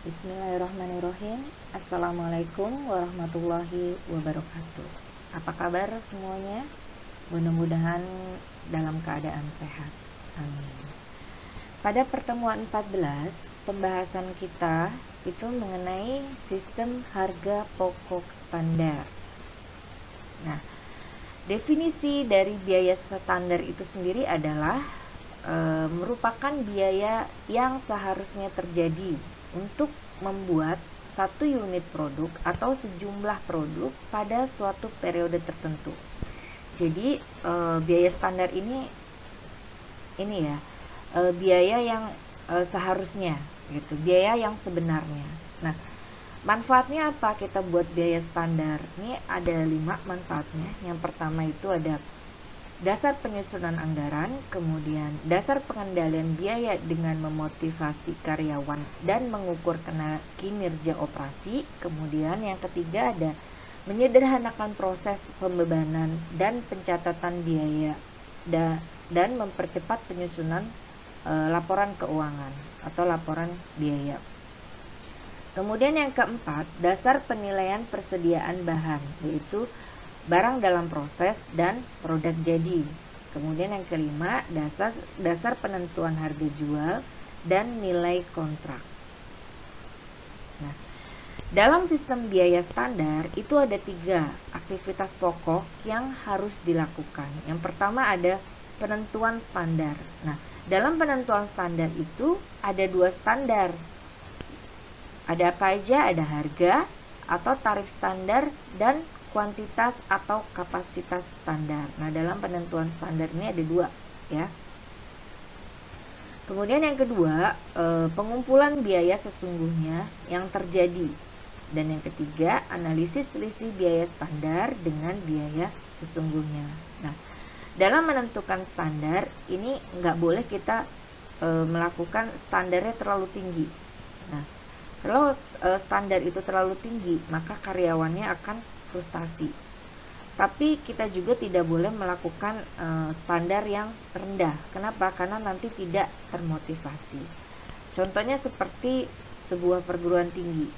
Bismillahirrahmanirrahim. Assalamualaikum warahmatullahi wabarakatuh. Apa kabar semuanya? Mudah-mudahan dalam keadaan sehat. Amin. Pada pertemuan 14, pembahasan kita itu mengenai sistem harga pokok standar. Nah, definisi dari biaya standar itu sendiri adalah merupakan biaya yang seharusnya terjadi untuk membuat satu unit produk atau sejumlah produk pada suatu periode tertentu. Jadi biaya standar ini ya biaya yang seharusnya gitu, biaya yang sebenarnya. Nah, manfaatnya apa kita buat biaya standar? Ini ada 5 manfaatnya. Yang pertama itu ada dasar penyusunan anggaran, kemudian dasar pengendalian biaya dengan memotivasi karyawan dan mengukur kinerja operasi, kemudian yang ketiga ada menyederhanakan proses pembebanan dan pencatatan biaya dan mempercepat penyusunan laporan keuangan atau laporan biaya. Kemudian yang keempat, dasar penilaian persediaan bahan, yaitu barang dalam proses dan produk jadi. Kemudian yang kelima, dasar penentuan harga jual dan nilai kontrak. Nah, dalam sistem biaya standar itu ada 3 aktivitas pokok yang harus dilakukan. Yang pertama ada penentuan standar. Nah, dalam penentuan standar itu ada 2 standar. Ada apa aja? Ada harga atau tarif standar dan kuantitas atau kapasitas standar. Nah, dalam penentuan standar ini ada 2 ya. Kemudian yang kedua, pengumpulan biaya sesungguhnya yang terjadi. Dan yang ketiga, analisis selisih biaya standar dengan biaya sesungguhnya. Nah, dalam menentukan standar ini nggak boleh kita melakukan standarnya terlalu tinggi. Nah, kalau standar itu terlalu tinggi, maka karyawannya akan frustasi. Tapi kita juga tidak boleh melakukan standar yang rendah. Kenapa? Karena nanti tidak termotivasi. Contohnya seperti sebuah perguruan tinggi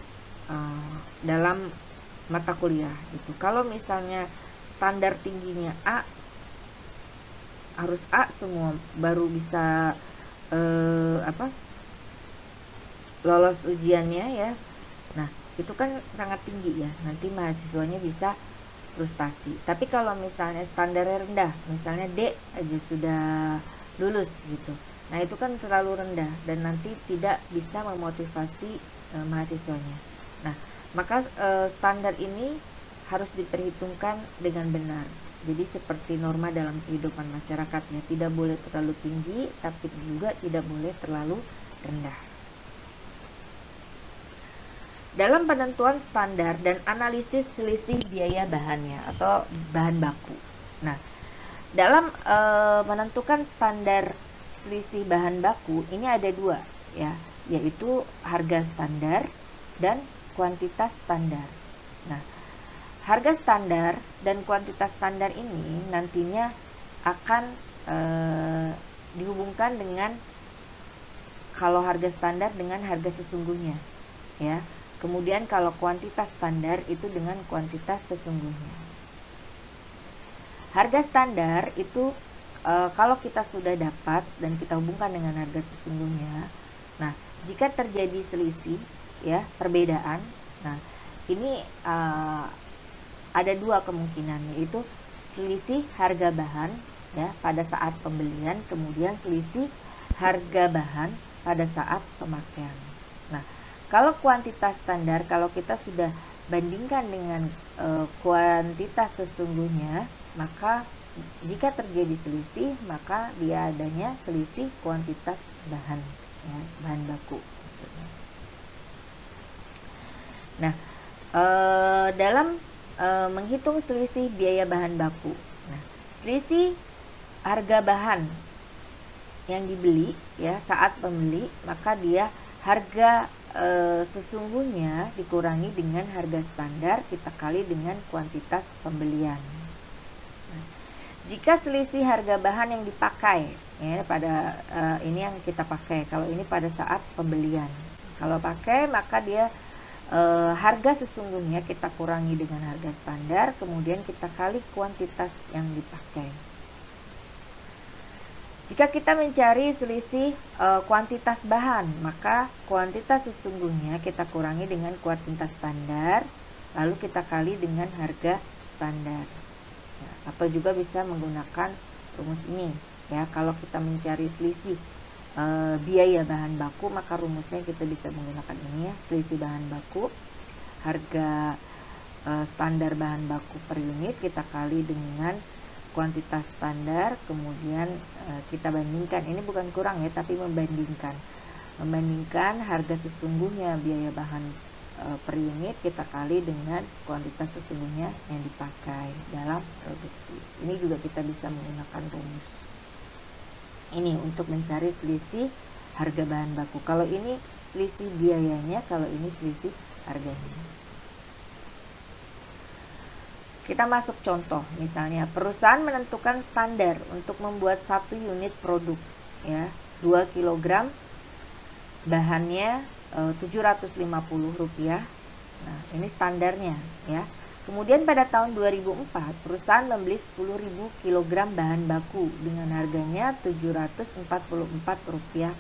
dalam mata kuliah gitu. Kalau misalnya standar tingginya A, harus A semua baru bisa lolos ujiannya ya. Nah, itu kan sangat tinggi ya, nanti mahasiswanya bisa frustasi. Tapi kalau misalnya standarnya rendah, misalnya D aja sudah lulus gitu, nah itu kan terlalu rendah dan nanti tidak bisa memotivasi mahasiswanya. Nah, maka standar ini harus diperhitungkan dengan benar. Jadi seperti norma dalam kehidupan masyarakat ya, tidak boleh terlalu tinggi tapi juga tidak boleh terlalu rendah. Dalam penentuan standar dan analisis selisih biaya bahannya atau bahan baku. Nah, dalam menentukan standar selisih bahan baku ini ada 2 ya, yaitu harga standar dan kuantitas standar. Nah, harga standar dan kuantitas standar ini nantinya akan dihubungkan dengan kalau harga standar dengan harga sesungguhnya ya. Kemudian kalau kuantitas standar itu dengan kuantitas sesungguhnya. Harga standar itu kalau kita sudah dapat dan kita hubungkan dengan harga sesungguhnya. Nah, jika terjadi selisih ya, perbedaan. Nah, ini ada 2 kemungkinan, yaitu selisih harga bahan ya pada saat pembelian, kemudian selisih harga bahan pada saat pemakaian. Nah, kalau kuantitas standar, kalau kita sudah bandingkan dengan kuantitas sesungguhnya, maka jika terjadi selisih, maka dia adanya selisih kuantitas bahan, ya, bahan baku. Nah, dalam menghitung selisih biaya bahan baku, nah, selisih harga bahan yang dibeli ya saat pembeli, maka dia harga sesungguhnya dikurangi dengan harga standar kita kali dengan kuantitas pembelian. Nah, jika selisih harga bahan yang dipakai ya pada ini yang kita pakai, kalau ini pada saat pembelian Kalau pakai maka dia harga sesungguhnya kita kurangi dengan harga standar, kemudian kita kali kuantitas yang dipakai. Jika kita mencari selisih kuantitas bahan, maka kuantitas sesungguhnya kita kurangi dengan kuantitas standar, lalu kita kali dengan harga standar. Ya, atau juga bisa menggunakan rumus ini. Ya, kalau kita mencari selisih biaya bahan baku, maka rumusnya kita bisa menggunakan ini ya, selisih bahan baku, harga standar bahan baku per unit kita kali dengan kuantitas standar, kemudian kita bandingkan, ini bukan kurang ya, tapi membandingkan harga sesungguhnya biaya bahan per unit kita kali dengan kuantitas sesungguhnya yang dipakai dalam produksi. Ini juga kita bisa menggunakan rumus ini untuk mencari selisih harga bahan baku. Kalau ini selisih biayanya, kalau ini selisih harganya. Kita masuk contoh, misalnya perusahaan menentukan standar untuk membuat 1 unit produk ya, 2 kg bahannya Rp750. Nah, ini standarnya ya. Kemudian pada tahun 2004, perusahaan membeli 10.000 kg bahan baku dengan harganya Rp744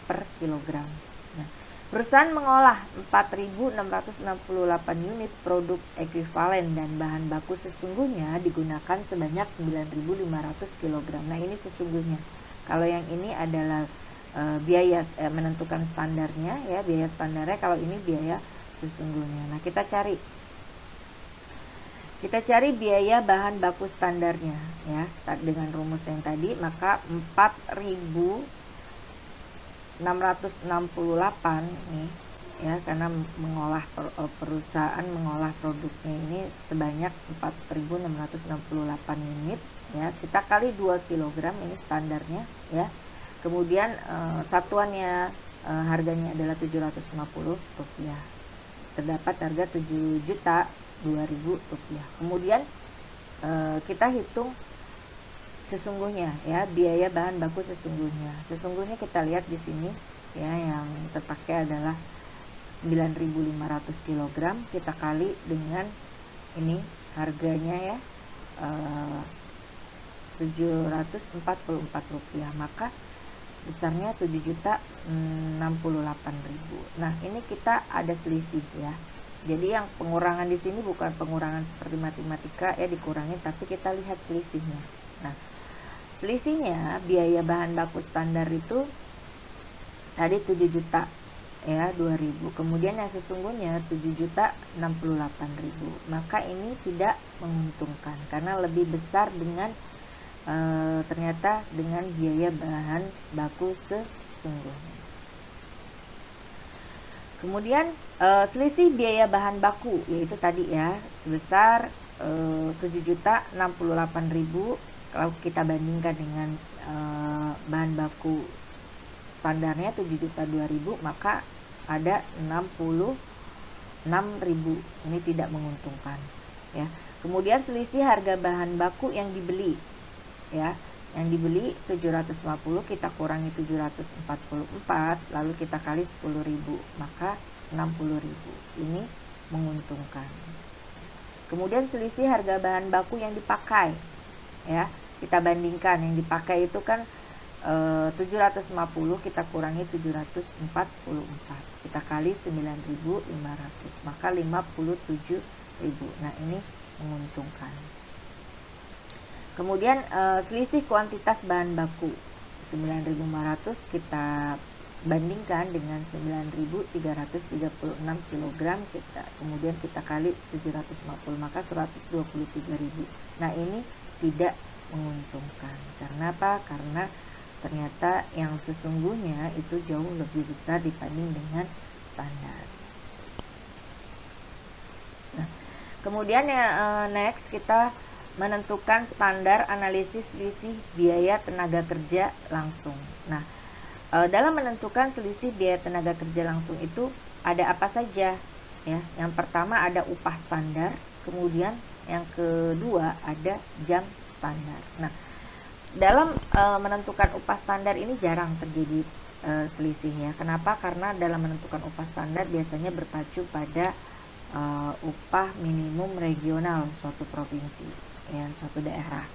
per kilogram. Nah, perusahaan mengolah 4.668 unit produk ekuivalen dan bahan baku sesungguhnya digunakan sebanyak 9.500 kg. Nah, ini sesungguhnya. Kalau yang ini adalah biaya menentukan standarnya ya, biaya standarnya, kalau ini biaya sesungguhnya. Nah, kita cari biaya bahan baku standarnya ya, dengan rumus yang tadi, maka 4.668 nih ya, karena perusahaan mengolah produknya ini sebanyak 4.668 unit ya, kita kali 2 kg, ini standarnya ya. Kemudian satuannya harganya adalah Rp750, terdapat harga Rp7.002.000. Kemudian kita hitung sesungguhnya ya, biaya bahan baku sesungguhnya kita lihat di sini ya, yang terpakai adalah 9.500 kg, kita kali dengan ini harganya ya, Rp744, maka besarnya Rp7.068.000. Nah, ini kita ada selisih ya. Jadi yang pengurangan di sini bukan pengurangan seperti matematika ya, dikurangi, tapi kita lihat selisihnya. Nah, selisihnya biaya bahan baku standar itu tadi 7 juta ya, 2.000. Kemudian yang sesungguhnya 7.068.000. Maka ini tidak menguntungkan karena lebih besar dengan ternyata dengan biaya bahan baku sesungguhnya. Kemudian selisih biaya bahan baku yaitu tadi ya, sebesar 7.068.000. Kalau kita bandingkan dengan bahan baku standarnya 7.002.000, maka ada 66.000. Ini tidak menguntungkan ya. Kemudian selisih harga bahan baku yang dibeli ya, yang dibeli 750, kita kurangi 744, lalu kita kali 10.000, maka 60.000. Ini menguntungkan. Kemudian selisih harga bahan baku yang dipakai ya, kita bandingkan, yang dipakai itu kan 750, kita kurangi 744, kita kali 9.500, maka 57.000. Nah, ini menguntungkan. Kemudian selisih kuantitas bahan baku 9.500 kita bandingkan dengan 9.336 kg, kemudian kita kali 750, maka 123.000. Nah, ini tidak menguntungkan. Karena apa? Karena ternyata yang sesungguhnya itu jauh lebih besar dibanding dengan standar. Nah, kemudian ya next kita menentukan standar analisis selisih biaya tenaga kerja langsung. Nah, dalam menentukan selisih biaya tenaga kerja langsung itu ada apa saja ya? Yang pertama ada upah standar, kemudian yang kedua ada jam standar. Nah, dalam menentukan upah standar ini jarang terjadi selisih ya. Kenapa? Karena dalam menentukan upah standar biasanya berpacu pada upah minimum regional suatu provinsi ya, suatu daerah.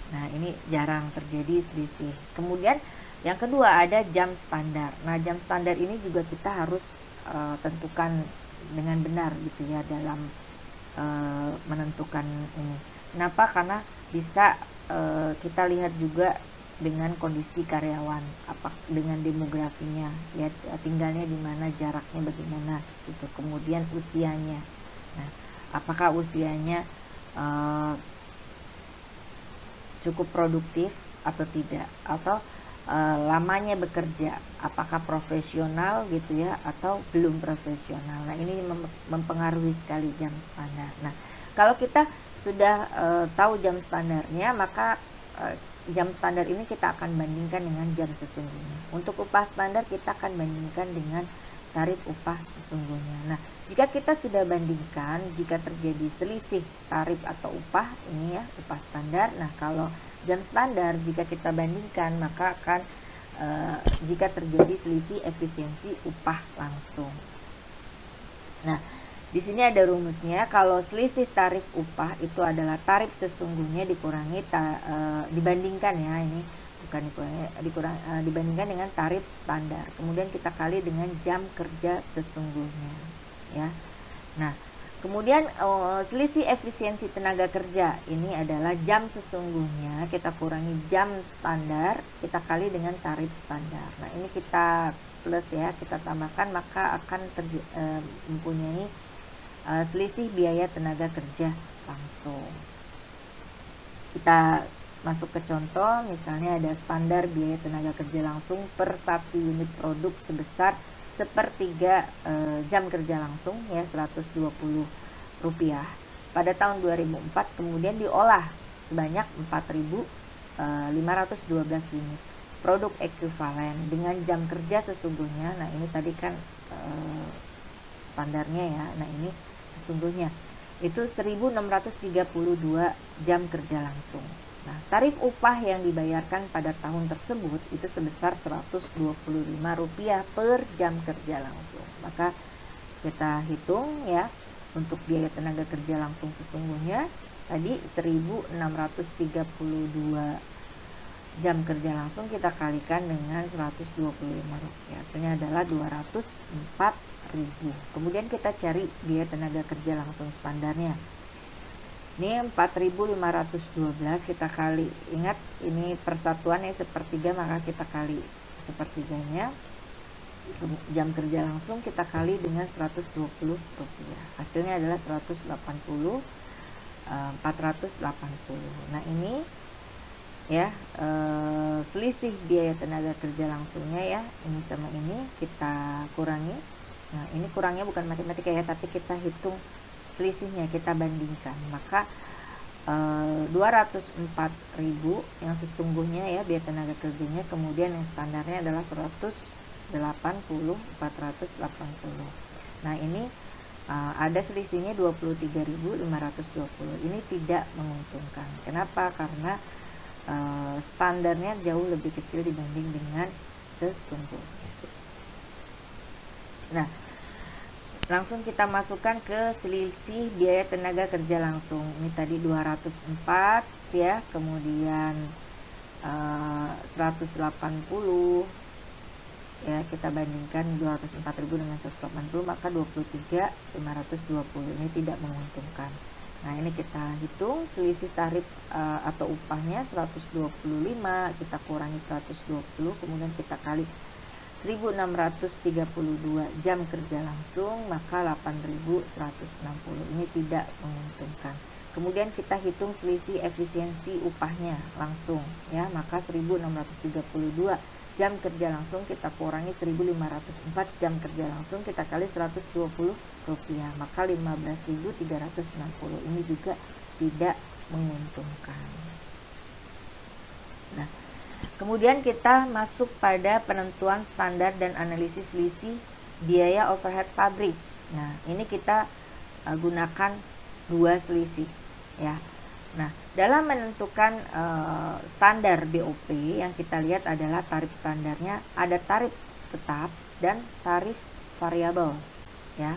Nah, ini jarang terjadi selisih. Kemudian yang kedua ada jam standar. Nah, jam standar ini juga kita harus tentukan dengan benar gitu ya dalam menentukan ini. Kenapa? Karena bisa kita lihat juga dengan kondisi karyawan, apa dengan demografinya ya, tinggalnya di mana, jaraknya bagaimana gitu, kemudian usianya. Nah, apakah usianya cukup produktif atau tidak, atau lamanya bekerja, apakah profesional gitu ya atau belum profesional. Nah, ini mempengaruhi sekali jam standar. Nah, kalau kita sudah tahu jam standarnya, maka jam standar ini kita akan bandingkan dengan jam sesungguhnya. Untuk upah standar kita akan bandingkan dengan tarif upah sesungguhnya. Nah, jika kita sudah bandingkan, jika terjadi selisih tarif atau upah ini ya, upah standar. Nah, kalau jam standar jika kita bandingkan, maka akan jika terjadi selisih efisiensi upah langsung. Nah, di sini ada rumusnya. Kalau selisih tarif upah itu adalah tarif sesungguhnya dikurangi dibandingkan ya, ini bukan dibandingkan dengan tarif standar. Kemudian kita kali dengan jam kerja sesungguhnya ya. Nah, kemudian selisih efisiensi tenaga kerja ini adalah jam sesungguhnya kita kurangi jam standar, kita kali dengan tarif standar. Nah, ini kita plus ya, kita tambahkan, maka akan mempunyai selisih biaya tenaga kerja langsung. Kita masuk ke contoh, misalnya ada standar biaya tenaga kerja langsung per 1 unit produk sebesar 1/3 jam kerja langsung ya, Rp120 pada tahun 2004, kemudian diolah sebanyak 4.512 unit produk ekuivalen dengan jam kerja sesungguhnya. Nah, ini tadi kan standarnya ya. Nah, ini sesungguhnya itu 1.632 jam kerja langsung. Nah, tarif upah yang dibayarkan pada tahun tersebut itu sebesar Rp125 per jam kerja langsung. Maka kita hitung ya, untuk biaya tenaga kerja langsung sesungguhnya tadi 1.632 jam kerja langsung kita kalikan dengan Rp125, hasilnya adalah Rp204.000. Kemudian kita cari biaya tenaga kerja langsung standarnya. Ini 4.512 kita kali, ingat ini persatuannya sepertiga, maka kita kali sepertiganya. Jam kerja langsung kita kali dengan Rp120, hasilnya adalah 480. Nah, ini ya selisih biaya tenaga kerja langsungnya ya, ini sama ini kita kurangi. Nah, ini kurangnya bukan matematika ya, tapi kita hitung selisihnya, kita bandingkan. Maka 204.000 yang sesungguhnya ya biaya tenaga kerjanya, kemudian yang standarnya adalah 480. Nah, ini ada selisihnya 23.520. Ini tidak menguntungkan. Kenapa? Karena standarnya jauh lebih kecil dibanding dengan sesungguhnya. Nah, langsung kita masukkan ke selisih biaya tenaga kerja langsung. Ini tadi 204 ya, kemudian 180 ya, kita bandingkan 204.000 dengan 180, maka 23.520. Ini tidak menguntungkan. Nah, ini kita hitung selisih tarif atau upahnya 125, kita kurangi 120, kemudian kita kali 1.632 jam kerja langsung, maka 8.160. Ini tidak menguntungkan. Kemudian kita hitung selisih efisiensi upahnya langsung ya, maka 1.632 jam kerja langsung kita kurangi 1.504 jam kerja langsung, kita kali Rp120, maka 15.360. Ini juga tidak menguntungkan. Nah, kemudian kita masuk pada penentuan standar dan analisis selisih biaya overhead pabrik. Nah, ini kita gunakan dua selisih ya. Nah, dalam menentukan standar BOP yang kita lihat adalah tarif standarnya, ada tarif tetap dan tarif variabel, ya.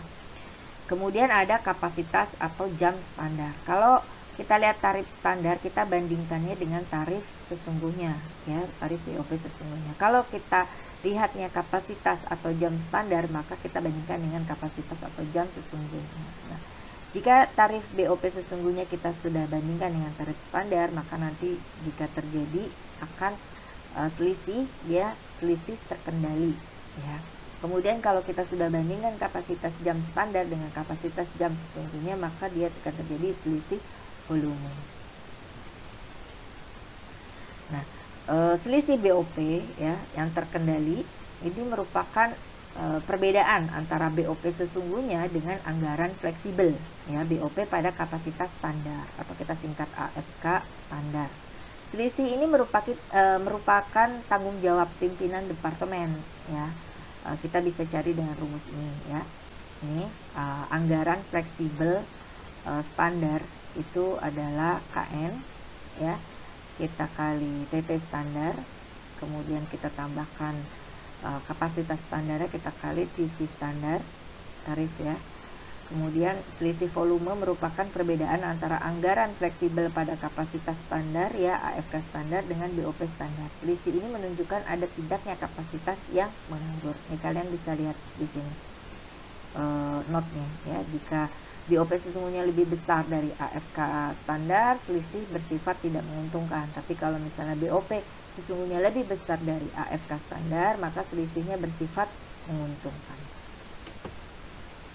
Kemudian ada kapasitas atau jam standar. Kalau kita lihat tarif standar, kita bandingkannya dengan tarif sesungguhnya, ya, tarif BOP sesungguhnya. Kalau kita lihatnya kapasitas atau jam standar, maka kita bandingkan dengan kapasitas atau jam sesungguhnya. Nah, jika tarif BOP sesungguhnya kita sudah bandingkan dengan tarif standar, maka nanti jika terjadi akan selisih terkendali, ya. Kemudian kalau kita sudah bandingkan kapasitas jam standar dengan kapasitas jam sesungguhnya, maka dia akan terjadi selisih volume. Nah, selisih BOP, ya, yang terkendali ini merupakan perbedaan antara BOP sesungguhnya dengan anggaran fleksibel, ya, BOP pada kapasitas standar atau kita singkat AFK standar. Selisih ini merupakan tanggung jawab pimpinan departemen, ya. Kita bisa cari dengan rumus ini, ya. Ini anggaran fleksibel standar itu adalah KN, ya, kita kali TT standar, kemudian kita tambahkan kapasitas standarnya, kita kali TV standar tarif, ya. Kemudian selisih volume merupakan perbedaan antara anggaran fleksibel pada kapasitas standar, ya, AFK standar dengan BOP standar. Selisih ini menunjukkan ada tidaknya kapasitas yang menganggur. Ini kalian bisa lihat di sini note-nya, ya. Jika BOP sesungguhnya lebih besar dari AFK standar, selisih bersifat tidak menguntungkan. Tapi kalau misalnya BOP sesungguhnya lebih besar dari AFK standar, maka selisihnya bersifat menguntungkan.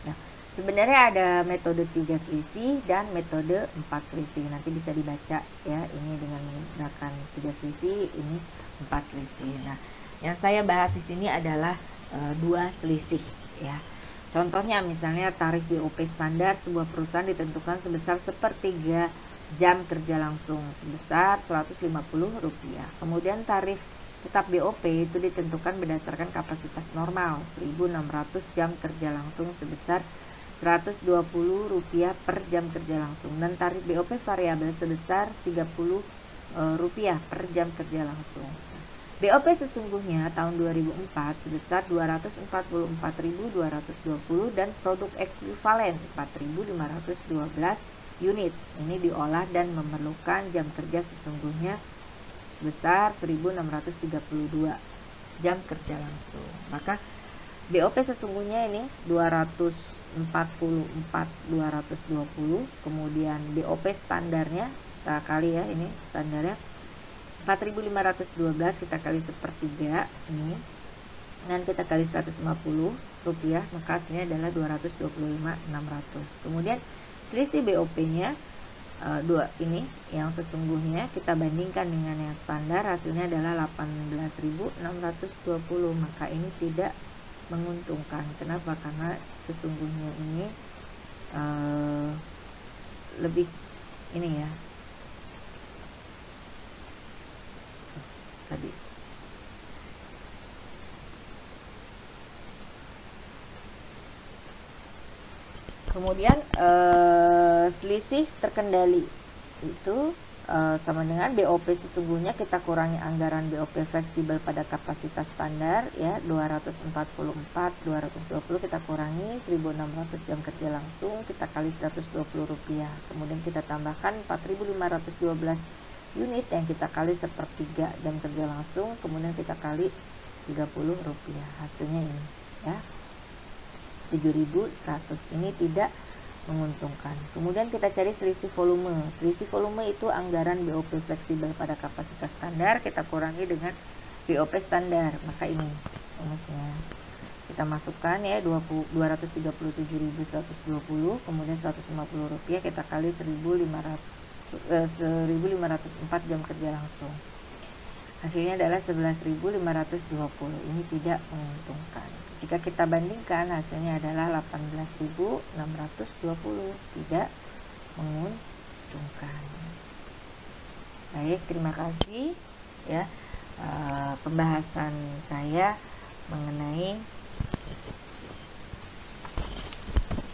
Nah, sebenarnya ada metode 3 selisih dan metode 4 selisih. Nanti bisa dibaca, ya, ini dengan menggunakan 3 selisih, ini 4 selisih. Nah, yang saya bahas di sini adalah 2 selisih, ya. Contohnya misalnya tarif BOP standar sebuah perusahaan ditentukan sebesar 1/3 jam kerja langsung sebesar Rp150. Kemudian tarif tetap BOP itu ditentukan berdasarkan kapasitas normal 1.600 jam kerja langsung sebesar Rp120 per jam kerja langsung, dan tarif BOP variabel sebesar Rp30 per jam kerja langsung. BOP sesungguhnya tahun 2004 sebesar 244.220 dan produk ekuivalen 4.512 unit. Ini diolah dan memerlukan jam kerja sesungguhnya sebesar 1.632 jam kerja langsung. Maka BOP sesungguhnya ini 244.220, kemudian BOP standarnya kita kali, ya, ini standarnya 4.512, kita kali 1/3 ini, dan kita kali Rp150, maka hasilnya adalah 225.600. Kemudian selisih BOP-nya ini yang sesungguhnya kita bandingkan dengan yang standar, hasilnya adalah 18.620, maka ini tidak menguntungkan. Kenapa? Karena sesungguhnya ini lebih ini, ya, tadi. Kemudian selisih terkendali itu sama dengan BOP sesungguhnya kita kurangi anggaran BOP fleksibel pada kapasitas standar, ya, 244.220 kita kurangi 1.600 jam kerja langsung, kita kali Rp120, kemudian kita tambahkan 4.512 unit yang kita kali 1/3 jam kerja langsung, kemudian kita kali Rp30, hasilnya ini, ya, 7.100. Ini tidak menguntungkan. Kemudian kita cari selisih volume. Selisih volume itu anggaran BOP fleksibel pada kapasitas standar kita kurangi dengan BOP standar, maka ini rumusnya. Kita masukkan, ya, 237.120, kemudian Rp150 kita kali 1.504 jam kerja langsung. Hasilnya adalah 11.520. Ini tidak menguntungkan. Jika kita bandingkan, hasilnya adalah 18.620, tidak menguntungkan. Baik, terima kasih, ya, pembahasan saya mengenai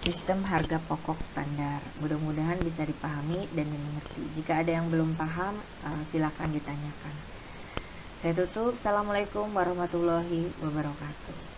sistem harga pokok standar. Mudah-mudahan bisa dipahami dan dimengerti. Jika ada yang belum paham, silakan ditanyakan. Saya tutup. Assalamualaikum warahmatullahi wabarakatuh.